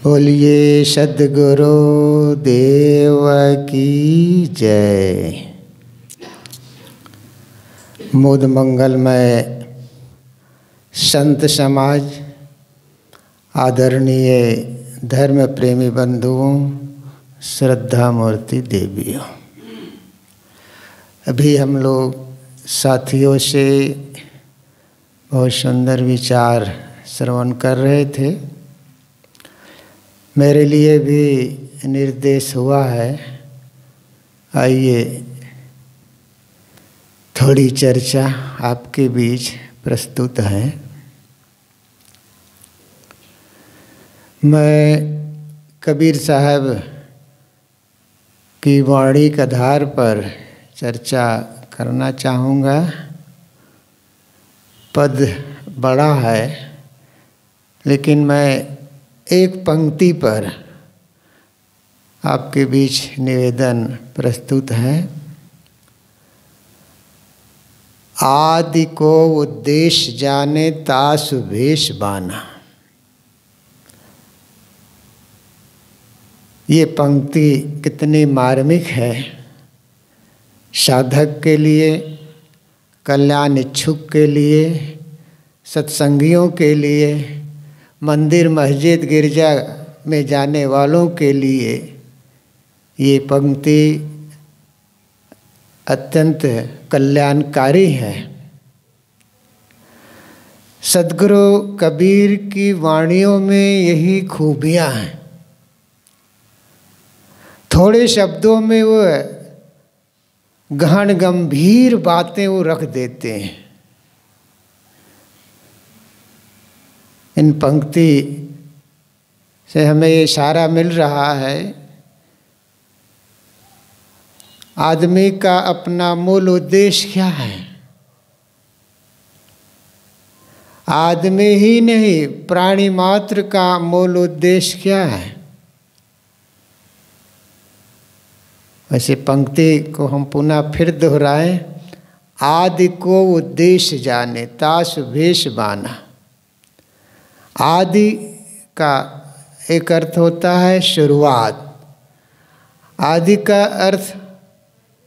बोलिए सद्गुरु देव की जय। मुद मंगलमय संत समाज, आदरणीय धर्म प्रेमी बंधुओं, श्रद्धा मूर्ति देवियों, अभी हम लोग साथियों से बहुत सुंदर विचार श्रवण कर रहे थे। मेरे लिए भी निर्देश हुआ है, आइए थोड़ी चर्चा आपके बीच प्रस्तुत है। मैं कबीर साहब की वाणी के आधार पर चर्चा करना चाहूँगा। पद बड़ा है, लेकिन मैं एक पंक्ति पर आपके बीच निवेदन प्रस्तुत है। आदि को उद्देश्य जाने तासु भेष बाना। ये पंक्ति कितनी मार्मिक है। साधक के लिए, कल्याण इच्छुक के लिए, सत्संगियों के लिए, मंदिर मस्जिद गिरजा में जाने वालों के लिए ये पंक्ति अत्यंत कल्याणकारी है। सद्गुरु कबीर की वाणियों में यही खूबियाँ हैं। थोड़े शब्दों में वो गहन गंभीर बातें वो रख देते हैं। इन पंक्ति से हमें ये इशारा मिल रहा है, आदमी का अपना मूल उद्देश्य क्या है। आदमी ही नहीं, प्राणी मात्र का मूल उद्देश्य क्या है। वैसे पंक्ति को हम पुनः फिर दोहराएं। आदि को उद्देश्य जाने तासु भेष बाना। आदि का एक अर्थ होता है शुरुआत। आदि का अर्थ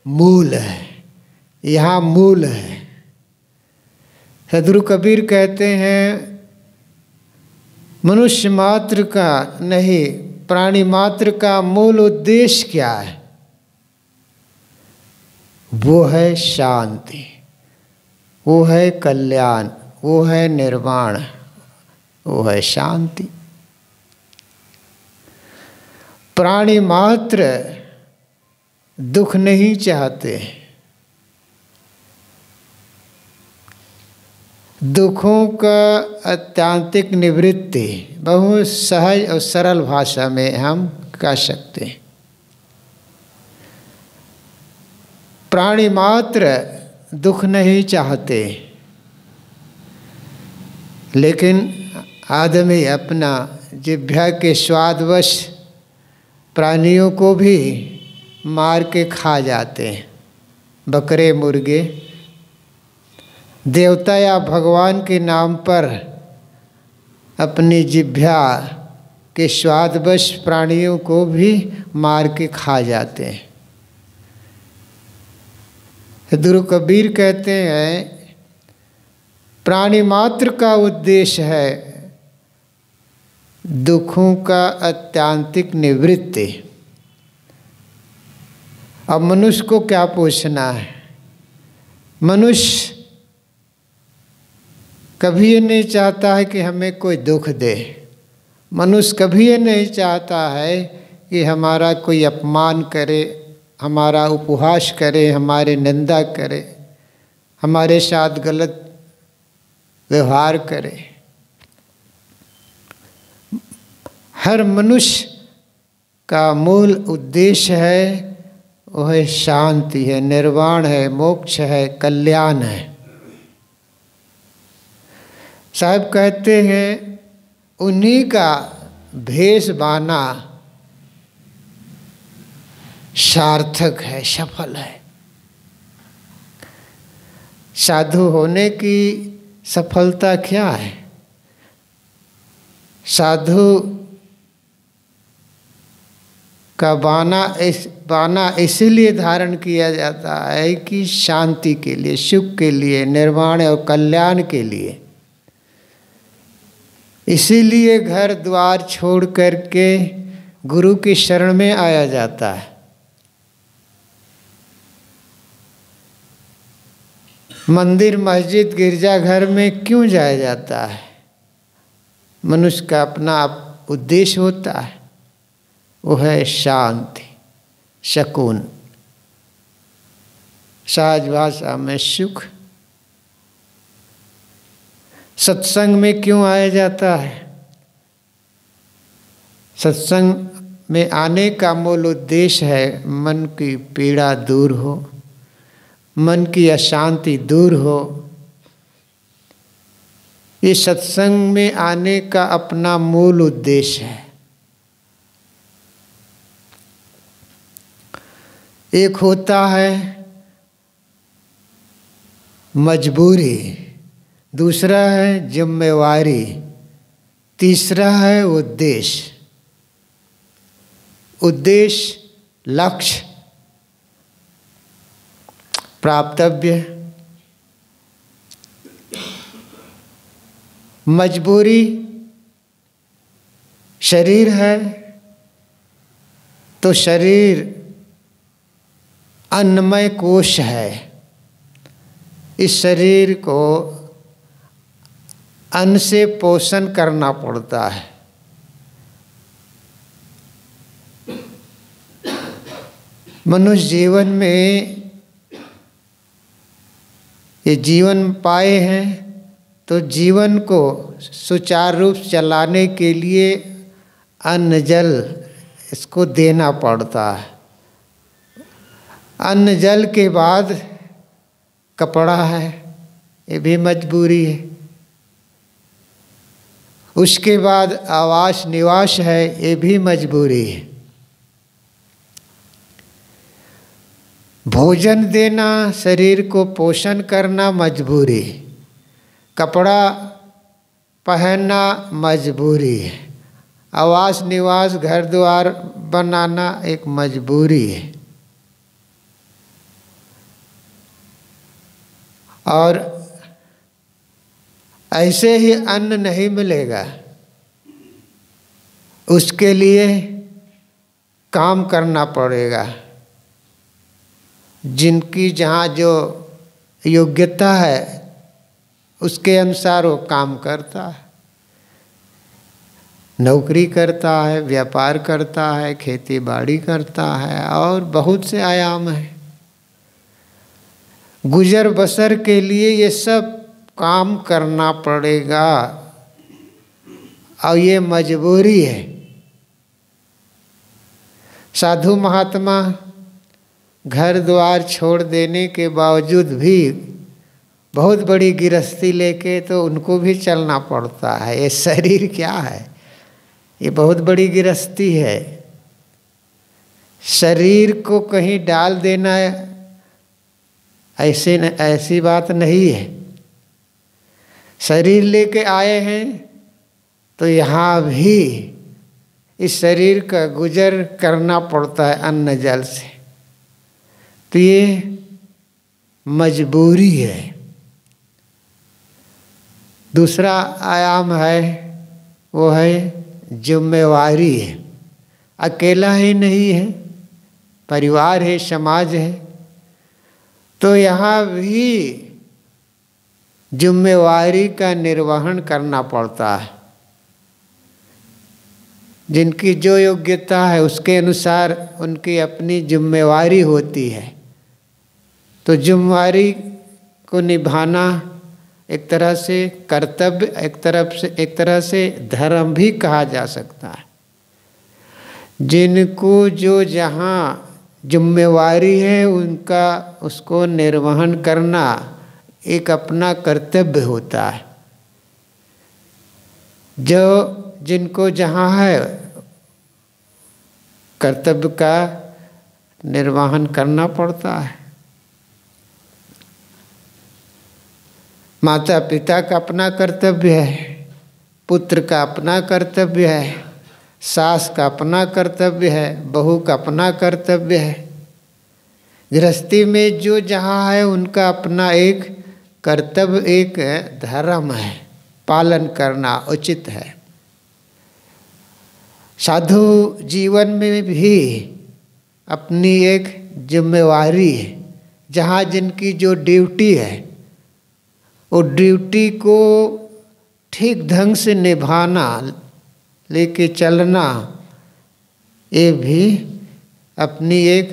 मूल है। यहाँ मूल है। सद्गुरु कबीर कहते हैं मनुष्य मात्र का नहीं, प्राणी मात्र का मूल उद्देश्य क्या है? वो है शांति, वो है कल्याण, वो है निर्वाण, वो है शांति। प्राणी मात्र दुख नहीं चाहते। दुखों का अत्यंतिक निवृत्ति बहुत सहज और सरल भाषा में हम कह सकते हैं। प्राणी मात्र दुख नहीं चाहते, लेकिन आदमी अपना जिह्वा के स्वादवश प्राणियों को भी मार के खा जाते हैं। बकरे, मुर्गे, देवता या भगवान के नाम पर अपनी जिह्वा के स्वादवश प्राणियों को भी मार के खा जाते हैं। सद्गुरु कबीर कहते हैं प्राणी मात्र का उद्देश्य है दुखों का अत्यंतिक निवृत्ति। अब मनुष्य को क्या पूछना है? मनुष्य कभी ये नहीं चाहता है कि हमें कोई दुख दे। मनुष्य कभी ये नहीं चाहता है कि हमारा कोई अपमान करे, हमारा उपहास करे, हमारे निंदा करे, हमारे साथ गलत व्यवहार करे। हर मनुष्य का मूल उद्देश्य है वह शांति है, निर्वाण है, मोक्ष है, कल्याण है। साहब कहते हैं उन्हीं का भेष बाना सार्थक है, सफल है। साधु होने की सफलता क्या है? साधु का बाना इसीलिए धारण किया जाता है कि शांति के लिए, सुख के लिए, निर्वाण और कल्याण के लिए। इसीलिए घर द्वार छोड़ करके गुरु की शरण में आया जाता है। मंदिर, मस्जिद, गिरजाघर में क्यों जाया जाता है? मनुष्य का अपना उद्देश्य होता है, वो है शांति, सकून, सहज भाषा में सुख। सत्संग में क्यों आया जाता है? सत्संग में आने का मूल उद्देश्य है मन की पीड़ा दूर हो, मन की अशांति दूर हो। ये सत्संग में आने का अपना मूल उद्देश्य है। एक होता है मजबूरी, दूसरा है जिम्मेवारी, तीसरा है उद्देश्य। उद्देश्य, लक्ष्य, प्राप्तव्य। मजबूरी, शरीर है तो शरीर अन्नमय कोश है। इस शरीर को अन्न से पोषण करना पड़ता है। मनुष्य जीवन में ये जीवन पाए हैं तो जीवन को सुचारू रूप से चलाने के लिए अन्न जल इसको देना पड़ता है। अन्न जल के बाद कपड़ा है, ये भी मजबूरी है। उसके बाद आवास निवास है, ये भी मजबूरी है। भोजन देना, शरीर को पोषण करना मजबूरी है। कपड़ा पहनना मजबूरी है। आवास निवास घर द्वार बनाना एक मजबूरी है। और ऐसे ही अन्न नहीं मिलेगा, उसके लिए काम करना पड़ेगा। जिनकी जहाँ जो योग्यता है उसके अनुसार वो काम करता है। नौकरी करता है, व्यापार करता है, खेती बाड़ी करता है और बहुत से आयाम हैं। गुजर बसर के लिए ये सब काम करना पड़ेगा और ये मजबूरी है। साधु महात्मा घर द्वार छोड़ देने के बावजूद भी बहुत बड़ी गृहस्थी लेके तो उनको भी चलना पड़ता है। ये शरीर क्या है? ये बहुत बड़ी गृहस्थी है। शरीर को कहीं डाल देना ऐसी बात नहीं है। शरीर लेके आए हैं तो यहाँ भी इस शरीर का गुजर करना पड़ता है अन्न जल से। तो ये मजबूरी है। दूसरा आयाम है वो है जिम्मेवारी है। अकेला ही नहीं है, परिवार है, समाज है। तो यहाँ भी जिम्मेवारी का निर्वहन करना पड़ता है। जिनकी जो योग्यता है उसके अनुसार उनकी अपनी जिम्मेवारी होती है। तो जिम्मेवारी को निभाना एक तरह से कर्तव्य, एक तरह से धर्म भी कहा जा सकता है। जिनको जो जहाँ जिम्मेवारी है उनका उसको निर्वहन करना एक अपना कर्तव्य होता है। जो जिनको जहाँ है कर्तव्य का निर्वहन करना पड़ता है। माता पिता का अपना कर्तव्य है, पुत्र का अपना कर्तव्य है, सास का अपना कर्तव्य है, बहू का अपना कर्तव्य है। गृहस्थी में जो जहाँ है उनका अपना एक कर्तव्य, एक धर्म है, पालन करना उचित है। साधु जीवन में भी अपनी एक जिम्मेवारी है, जहाँ जिनकी जो ड्यूटी है वो ड्यूटी को ठीक ढंग से निभाना, लेके चलना, ये भी अपनी एक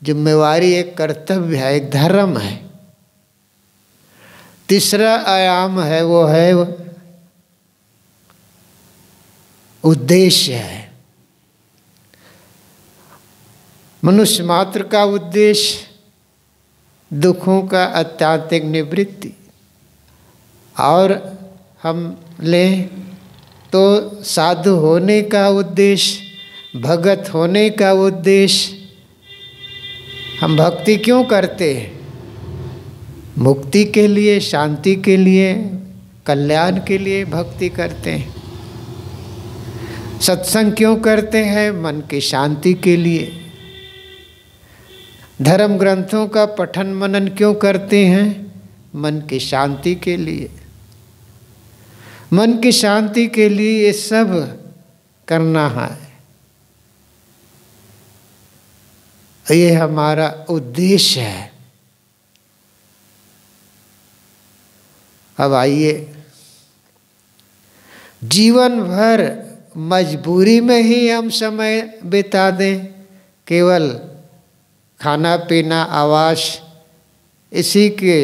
जिम्मेवारी, एक कर्तव्य है, एक धर्म है। तीसरा आयाम है वो है उद्देश्य है। मनुष्य मात्र का उद्देश्य दुखों का अत्याधिक निवृत्ति, और हम लें तो साधु होने का उद्देश्य, भगत होने का उद्देश्य। हम भक्ति क्यों करते हैं? मुक्ति के लिए, शांति के लिए, कल्याण के लिए भक्ति करते हैं। सत्संग क्यों करते हैं? मन की शांति के लिए। धर्म ग्रंथों का पठन मनन क्यों करते हैं? मन की शांति के लिए। मन की शांति के लिए ये सब करना है, ये हमारा उद्देश्य है। अब आइए, जीवन भर मजबूरी में ही हम समय बिता दें, केवल खाना पीना आवास इसी के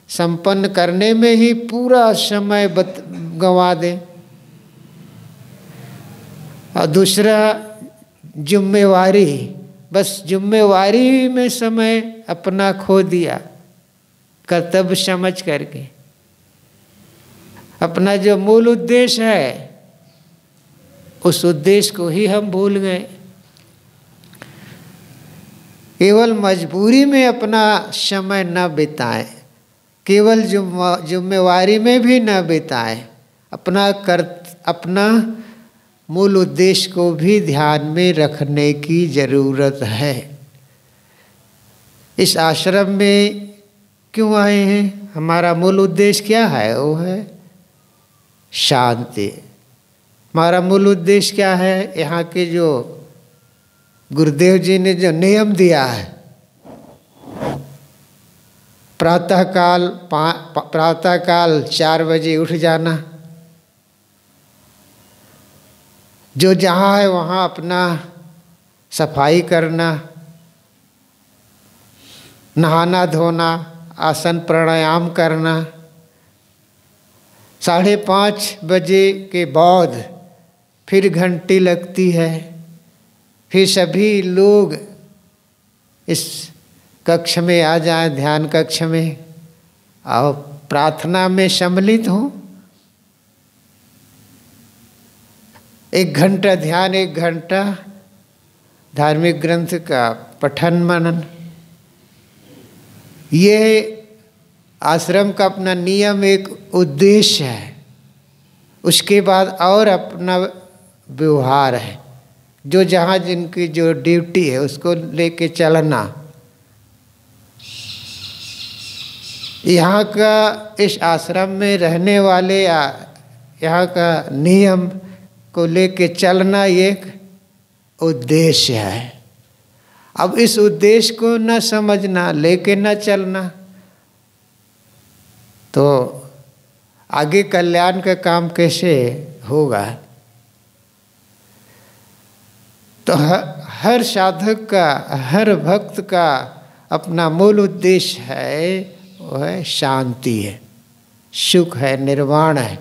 संपन्न करने में ही पूरा समय गंवा दें। और दूसरा जिम्मेवारी, बस जिम्मेवारी में समय अपना खो दिया, कर्तव्य समझ करके अपना जो मूल उद्देश्य है उस उद्देश्य को ही हम भूल गए। केवल मजबूरी में अपना समय न बिताएं, केवल जिम्मेवारी में भी न बिताएं, अपना मूल उद्देश्य को भी ध्यान में रखने की जरूरत है। इस आश्रम में क्यों आए हैं? हमारा मूल उद्देश्य क्या है? वो है शांति। हमारा मूल उद्देश्य क्या है? यहाँ के जो गुरुदेव जी ने जो नियम दिया है, प्रातःकाल 4 बजे उठ जाना, जो जहाँ है वहाँ अपना सफाई करना, नहाना धोना, आसन प्राणायाम करना, 5:30 बजे के बाद फिर घंटी लगती है, फिर सभी लोग इस कक्ष में आ जाएं, ध्यान कक्ष में, और प्रार्थना में सम्मिलित हों। 1 घंटा ध्यान, 1 घंटा धार्मिक ग्रंथ का पठन मनन, ये आश्रम का अपना नियम, एक उद्देश्य है। उसके बाद और अपना व्यवहार है, जो जहाँ जिनकी जो ड्यूटी है उसको लेके चलना। यहाँ का, इस आश्रम में रहने वाले या यहाँ का नियम को लेके चलना एक उद्देश्य है। अब इस उद्देश्य को न समझना, लेके न चलना, तो आगे कल्याण का काम कैसे होगा? तो हर साधक का, हर भक्त का अपना मूल उद्देश्य है, वो है शांति है, सुख है, निर्वाण है।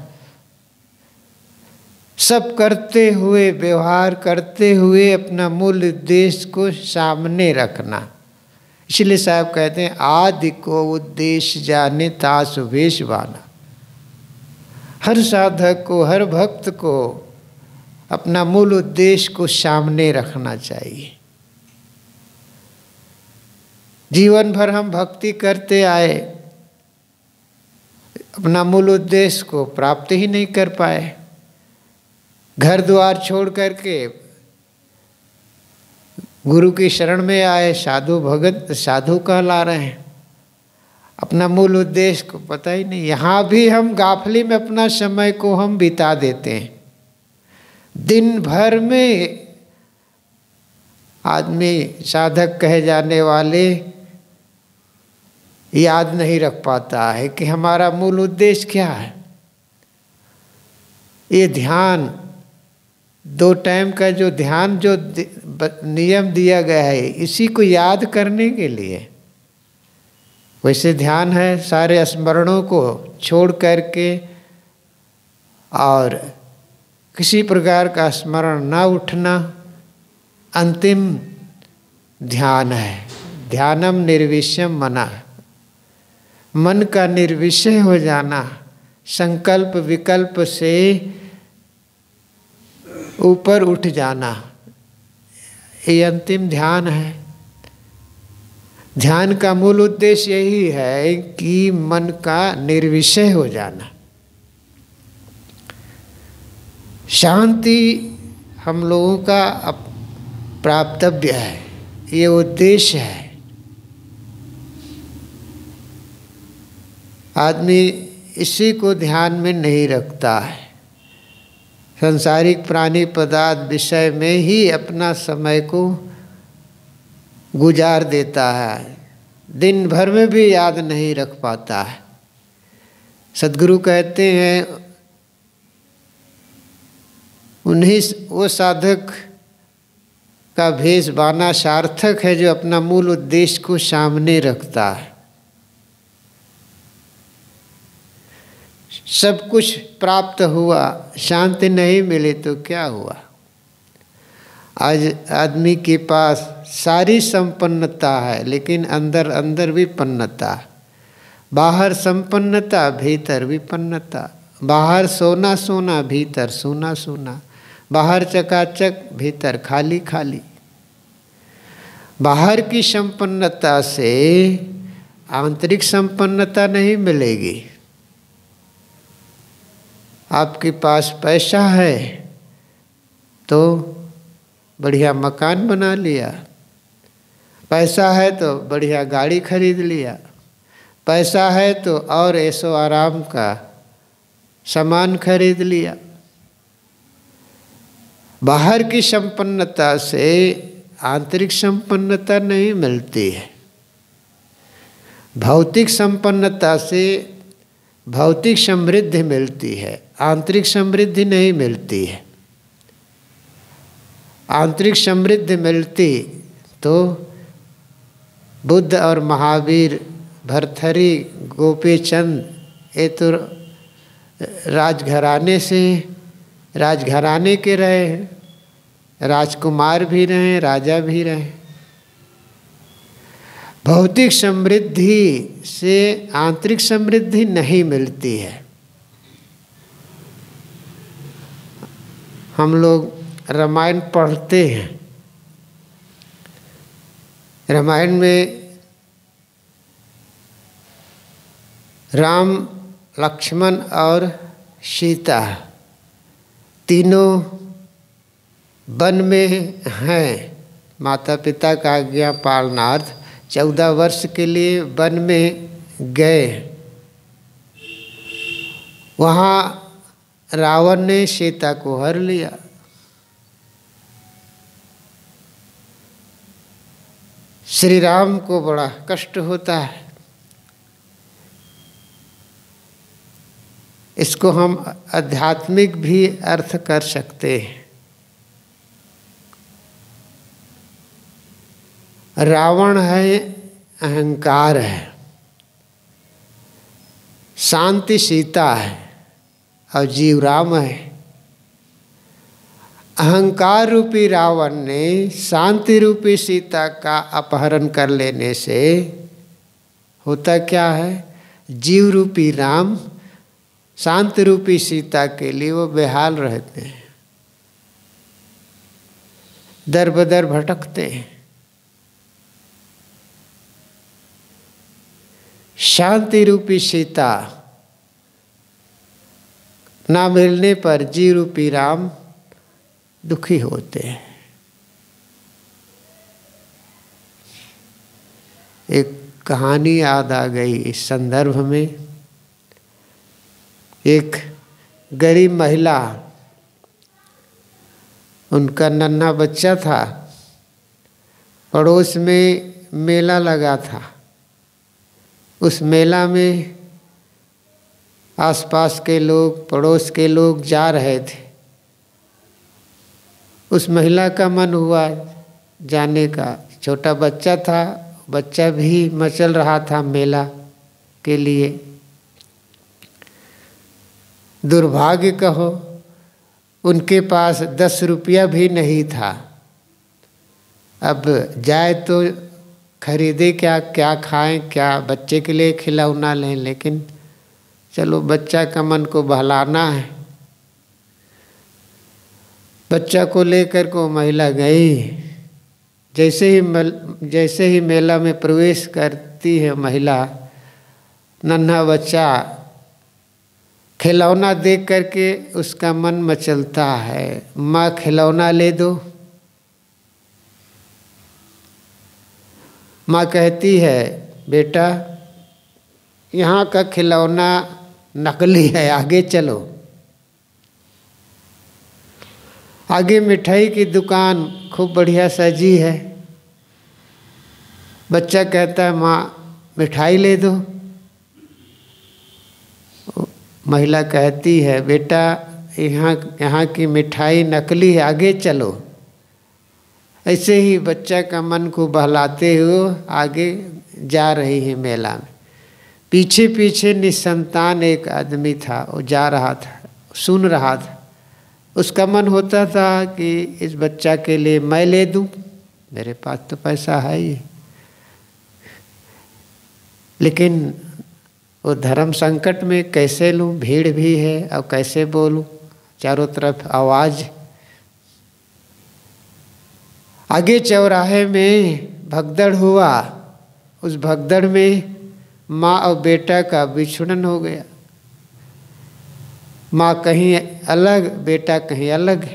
सब करते हुए, व्यवहार करते हुए अपना मूल उद्देश्य को सामने रखना। इसलिए साहब कहते हैं, आदि को उद्देश्य जाने तासु वेश बाना। हर साधक को, हर भक्त को अपना मूल उद्देश्य को सामने रखना चाहिए। जीवन भर हम भक्ति करते आए, अपना मूल उद्देश्य को प्राप्त ही नहीं कर पाए। घर द्वार छोड़ करके गुरु की शरण में आए, साधु भगत साधु कहला रहे हैं, अपना मूल उद्देश्य को पता ही नहीं। यहाँ भी हम गाफिली में अपना समय को हम बिता देते हैं। दिन भर में आदमी साधक कहे जाने वाले याद नहीं रख पाता है कि हमारा मूल उद्देश्य क्या है। ये ध्यान, 2 टाइम का जो ध्यान, जो नियम दिया गया है, इसी को याद करने के लिए। वैसे ध्यान है सारे स्मरणों को छोड़ करके और किसी प्रकार का स्मरण ना उठना, अंतिम ध्यान है। ध्यानम निर्विषयम मना, मन का निर्विषय हो जाना, संकल्प विकल्प से ऊपर उठ जाना, ये अंतिम ध्यान है। ध्यान का मूल उद्देश्य यही है कि मन का निर्विषय हो जाना। शांति हम लोगों का प्राप्तव्य है, ये उद्देश्य है। आदमी इसी को ध्यान में नहीं रखता है, सांसारिक प्राणी पदार्थ विषय में ही अपना समय को गुजार देता है, दिन भर में भी याद नहीं रख पाता है। सद्गुरु कहते हैं उन्हीं वो साधक का भेष बाना सार्थक है जो अपना मूल उद्देश्य को सामने रखता है। सब कुछ प्राप्त हुआ, शांति नहीं मिली तो क्या हुआ। आज आदमी के पास सारी संपन्नता है, लेकिन अंदर अंदर विपन्नता। बाहर संपन्नता, भीतर विपन्नता। बाहर सोना सोना, भीतर सोना सोना। बाहर चकाचक, भीतर खाली खाली। बाहर की संपन्नता से आंतरिक संपन्नता नहीं मिलेगी। आपके पास पैसा है तो बढ़िया मकान बना लिया, पैसा है तो बढ़िया गाड़ी खरीद लिया, पैसा है तो और ऐशो आराम का सामान खरीद लिया। बाहर की संपन्नता से आंतरिक संपन्नता नहीं मिलती है। भौतिक संपन्नता से भौतिक समृद्धि मिलती है, आंतरिक समृद्धि नहीं मिलती है। आंतरिक समृद्धि मिलती तो बुद्ध और महावीर, भर्तृहरि, गोपीचंद, ये तो राजघराने के रहे हैं, राजकुमार भी रहे, राजा भी रहे। भौतिक समृद्धि से आंतरिक समृद्धि नहीं मिलती है। हम लोग रामायण पढ़ते हैं, रामायण में राम, लक्ष्मण और सीता तीनों वन में हैं। माता पिता का आज्ञा पालनार्थ 14 वर्ष के लिए वन में गए। वहाँ रावण ने सीता को हर लिया। श्री राम को बड़ा कष्ट होता है। इसको हम आध्यात्मिक भी अर्थ कर सकते हैं। रावण है, अहंकार है, शांति सीता है और जीव राम है। अहंकार रूपी रावण ने शांति रूपी सीता का अपहरण कर लेने से होता क्या है, जीव रूपी राम शांति रूपी सीता के लिए वो बेहाल रहते हैं, दर बदर भटकते हैं। शांति रूपी सीता ना मिलने पर जी रूपी राम दुखी होते हैं। एक कहानी याद आ गई इस संदर्भ में। एक गरीब महिला, उनका नन्हा बच्चा था, पड़ोस में मेला लगा था। उस मेला में आसपास के लोग, पड़ोस के लोग जा रहे थे। उस महिला का मन हुआ जाने का। छोटा बच्चा था, बच्चा भी मचल रहा था मेला के लिए। दुर्भाग्य कहो, उनके पास 10 रुपया भी नहीं था। अब जाए तो खरीदे क्या, क्या खाएं, क्या बच्चे के लिए खिलौना लें, लेकिन चलो बच्चा का मन को बहलाना है। बच्चा को लेकर को महिला गई। जैसे ही मेला में प्रवेश करती है महिला, नन्हा बच्चा खिलौना देख करके उसका मन मचलता है, माँ खिलौना ले दो। माँ कहती है, बेटा यहाँ का खिलौना नकली है, आगे चलो। आगे मिठाई की दुकान खूब बढ़िया सजी है। बच्चा कहता है, माँ मिठाई ले दो। महिला कहती है, बेटा यहाँ की मिठाई नकली है, आगे चलो। ऐसे ही बच्चा का मन को बहलाते हुए आगे जा रही है मेला में। पीछे पीछे निसंतान एक आदमी था, वो जा रहा था, सुन रहा था। उसका मन होता था कि इस बच्चा के लिए मैं ले दूं, मेरे पास तो पैसा है ही। लेकिन वो धर्म संकट में कैसे लूं, भीड़ भी है, अब कैसे बोलूं, चारों तरफ आवाज़। आगे चौराहे में भगदड़ हुआ। उस भगदड़ में माँ और बेटा का विछुड़न हो गया। माँ कहीं अलग, बेटा कहीं अलग।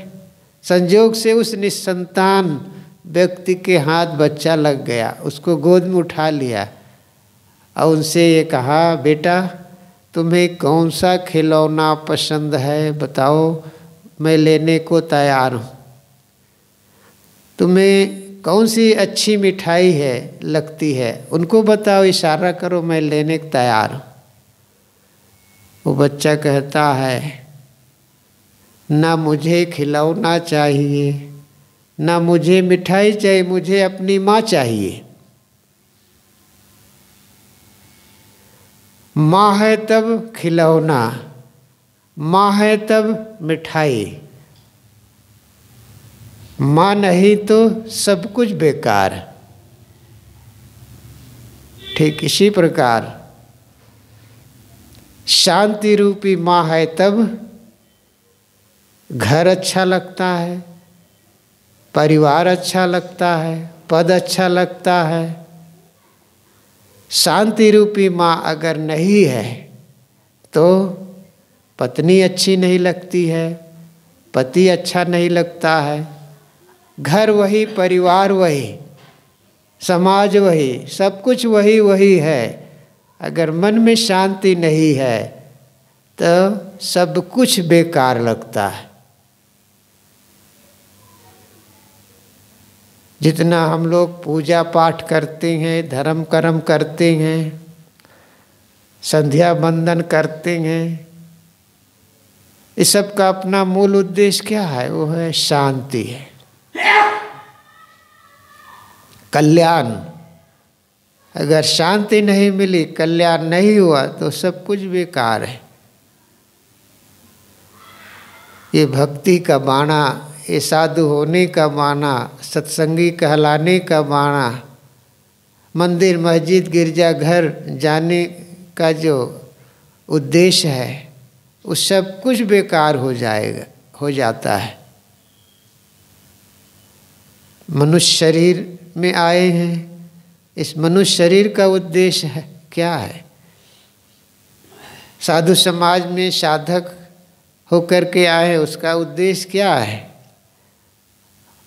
संजोग से उस निसंतान व्यक्ति के हाथ बच्चा लग गया, उसको गोद में उठा लिया और उनसे ये कहा, बेटा तुम्हें कौन सा खिलौना पसंद है बताओ, मैं लेने को तैयार हूँ। तुम्हें कौन सी अच्छी मिठाई है लगती है, उनको बताओ, इशारा करो, मैं लेने को तैयार हूँ। वो बच्चा कहता है, ना मुझे खिलौना चाहिए, ना मुझे मिठाई चाहिए, मुझे अपनी माँ चाहिए। माँ है तब खिलौना, माँ है तब मिठाई, माँ नहीं तो सब कुछ बेकार। ठीक इसी प्रकार शांति रूपी माँ है तब घर अच्छा लगता है, परिवार अच्छा लगता है, पद अच्छा लगता है। शांति रूपी माँ अगर नहीं है तो पत्नी अच्छी नहीं लगती है, पति अच्छा नहीं लगता है, घर वही, परिवार वही, समाज वही, सब कुछ वही वही है। अगर मन में शांति नहीं है तो सब कुछ बेकार लगता है। जितना हम लोग पूजा पाठ करते हैं, धर्म कर्म करते हैं, संध्या बंदन करते हैं, इस सब का अपना मूल उद्देश्य क्या है? वो है शांति है, कल्याण। अगर शांति नहीं मिली, कल्याण नहीं हुआ तो सब कुछ बेकार है। ये भक्ति का बाणा, ये साधु होने का बाणा, सत्संगी कहलाने का बाणा, मंदिर मस्जिद गिरजा घर जाने का जो उद्देश्य है, वो सब कुछ बेकार हो जाता है। मनुष्य शरीर में आए हैं, इस मनुष्य शरीर का उद्देश्य है क्या है? साधु समाज में साधक होकर के आए हैं, उसका उद्देश्य क्या है?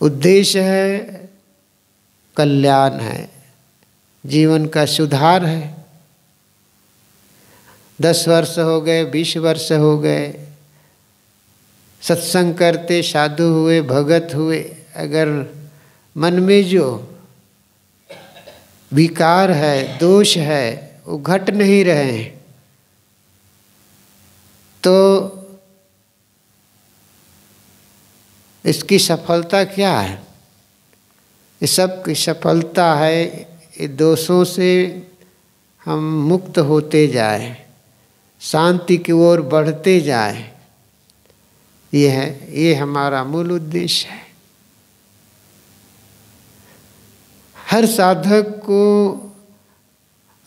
उद्देश्य है कल्याण है, जीवन का सुधार है। 10 वर्ष हो गए, 20 वर्ष हो गए, सत्संग करते साधु हुए, भगत हुए, अगर मन में जो विकार है, दोष है, वो घट नहीं रहे तो इसकी सफलता क्या है? इस सब की सफलता है ये दोषों से हम मुक्त होते जाए, शांति की ओर बढ़ते जाए। ये हमारा मूल उद्देश्य है। हर साधक को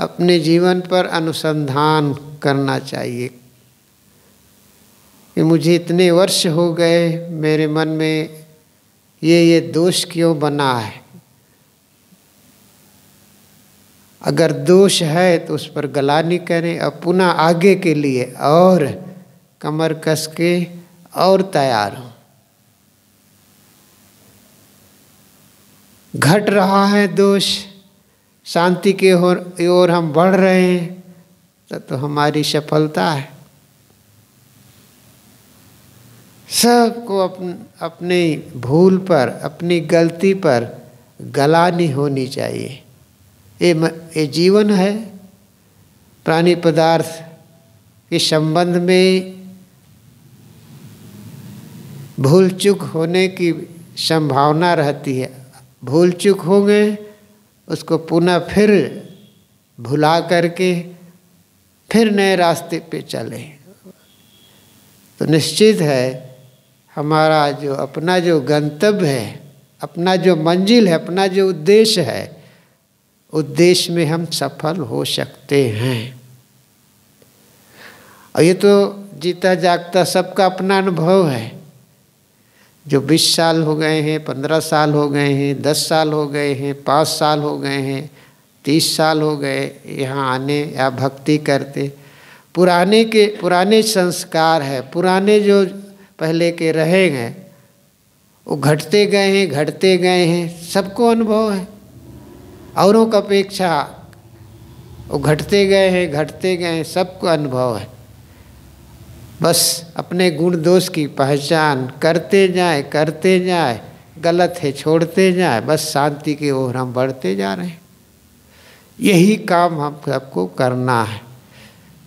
अपने जीवन पर अनुसंधान करना चाहिए कि मुझे इतने वर्ष हो गए, मेरे मन में ये दोष क्यों बना है? अगर दोष है तो उस पर गलानी करें और पुनः आगे के लिए और कमर कस के और तैयार हो। घट रहा है दोष, शांति के ओर हम बढ़ रहे हैं, तो हमारी सफलता है। सबको अपनी भूल पर, अपनी गलती पर गलानी होनी चाहिए। ये जीवन है। प्राणी पदार्थ के संबंध में भूल चूक होने की संभावना रहती है। भूल चूक हो गए, उसको पुनः फिर भुला करके फिर नए रास्ते पे चले तो निश्चित है हमारा जो अपना जो गंतव्य है, अपना जो मंजिल है, अपना जो उद्देश्य है, उद्देश्य में हम सफल हो सकते हैं। और ये तो जीता जागता सबका अपना अनुभव है। जो 20 साल हो गए हैं, 15 साल हो गए हैं, 10 साल हो गए हैं, 5 साल हो गए हैं, 30 साल हो गए यहाँ आने या भक्ति करते, पुराने संस्कार है, पुराने जो पहले के रहे हैं वो घटते गए हैं, सबको अनुभव है। औरों का अपेक्षा वो घटते गए हैं, सबको अनुभव है। बस अपने गुण दोष की पहचान करते जाए, गलत है छोड़ते जाए, बस शांति की ओर हम बढ़ते जा रहे हैं। यही काम हम सबको करना है।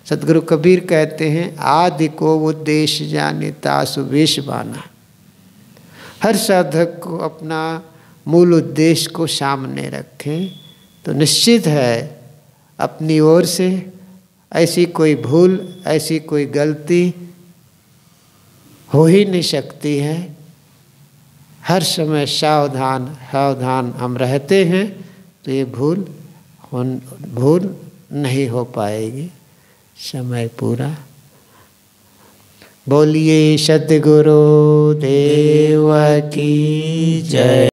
सतगुरु कबीर कहते हैं, आदि को उद्देश्य जाने तासु वेश बाना। हर साधक को अपना मूल उद्देश्य को सामने रखें तो निश्चित है अपनी ओर से ऐसी कोई भूल, ऐसी कोई गलती हो ही नहीं सकती है। हर समय सावधान हम रहते हैं तो ये भूल नहीं हो पाएगी। समय पूरा। बोलिए सद्गुरु देव की जय।